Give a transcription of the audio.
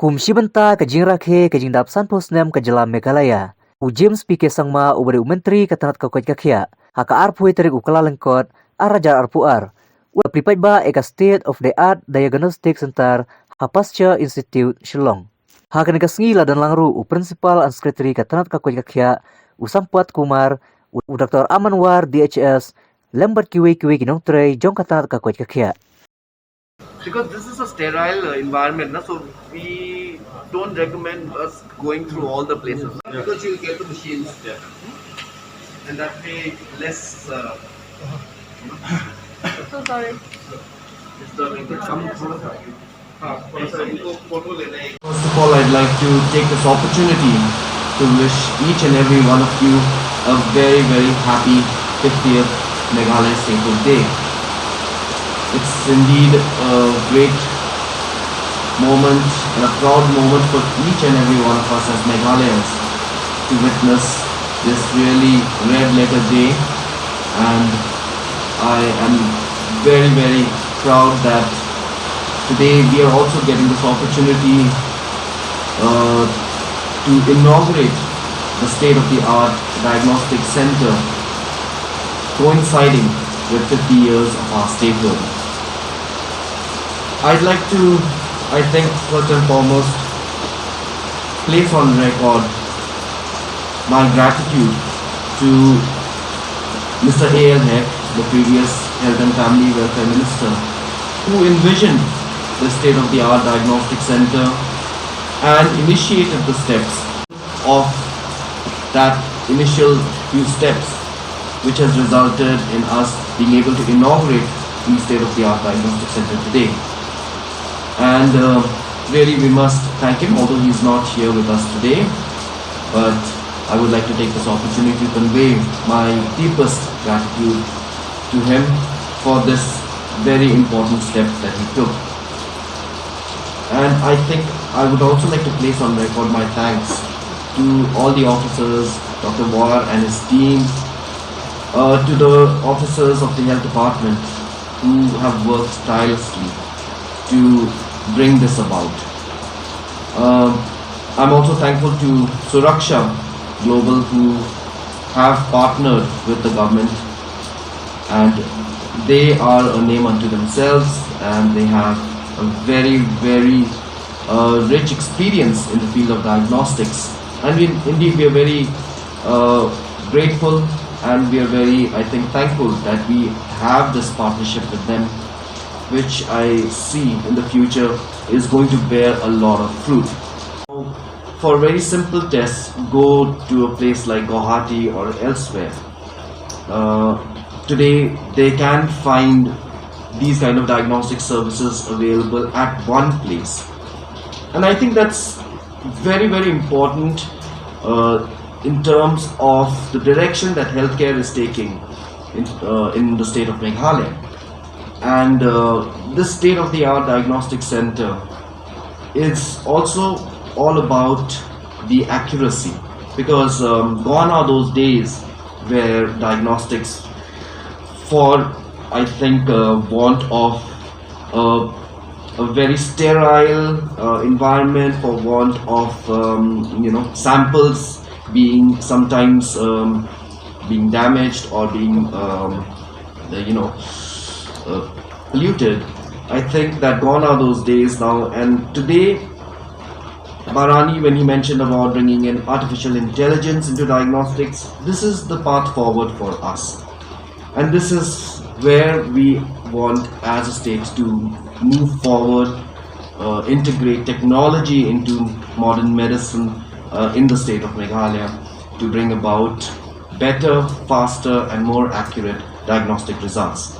Kum Shibanta ke jing rakhe ke jing dapsan posnem ke jelam Meghalaya. James PK Sangma ubari menteri katanat ka kakhia. Haka arpui terik ukala lengkot arajar arpuar. Pripai ba eka state of the art Diagnostic Center ha Pasteur Institute Shillong. Haka neka sngila dan langru principal and secretary katanat ka kakhia usampuat Kumar Dr. Amanwar DHS lembat kiwi ginong tray jong katanat ka kakhia. Because this is a sterile environment, so we don't recommend us going through all the places because you'll get the machines there, and that way less. So sorry. First of all, I'd like to take this opportunity to wish each and every one of you a very, very happy 50th Meghalaya Statehood Day. It's indeed a great moment and a proud moment for each and every one of us as Meghalayans to witness this really red letter day, and I am very, very proud that today we are also getting this opportunity to inaugurate the state-of-the-art diagnostic center coinciding with 50 years of our statehood. I'd like to, first and foremost, place on record my gratitude to Mr. A.L. Heck, the previous Health and Family Welfare Minister, who envisioned the state-of-the-art diagnostic center and initiated the steps of that initial few steps, which has resulted in us being able to inaugurate the state-of-the-art diagnostic center today. And really we must thank him, although he's not here with us today, but I would like to take this opportunity to convey my deepest gratitude to him for this very important step that he took. And I think I would also like to place on record my thanks to all the officers, Dr. War and his team, to the officers of the health department who have worked tirelessly to bring this about. I'm also thankful to Suraksha Global, who have partnered with the government, and they are a name unto themselves, and they have a very, very rich experience in the field of diagnostics, and indeed we are very grateful, and we are very, thankful that we have this partnership with them, which I see in the future is going to bear a lot of fruit. For very simple tests, go to a place like Guwahati or elsewhere. Today they can find these kind of diagnostic services available at one place, and I think that's very, very important in terms of the direction that healthcare is taking in the state of Meghalaya. And this state-of-the-art diagnostic center is also all about the accuracy, because gone are those days where diagnostics, for want of a very sterile environment, for want of samples being sometimes being damaged or being polluted. I think that gone are those days now, and today Barani, when he mentioned about bringing in artificial intelligence into diagnostics, this is the path forward for us, and this is where we want as a state to move forward, integrate technology into modern medicine in the state of Meghalaya to bring about better, faster and more accurate diagnostic results.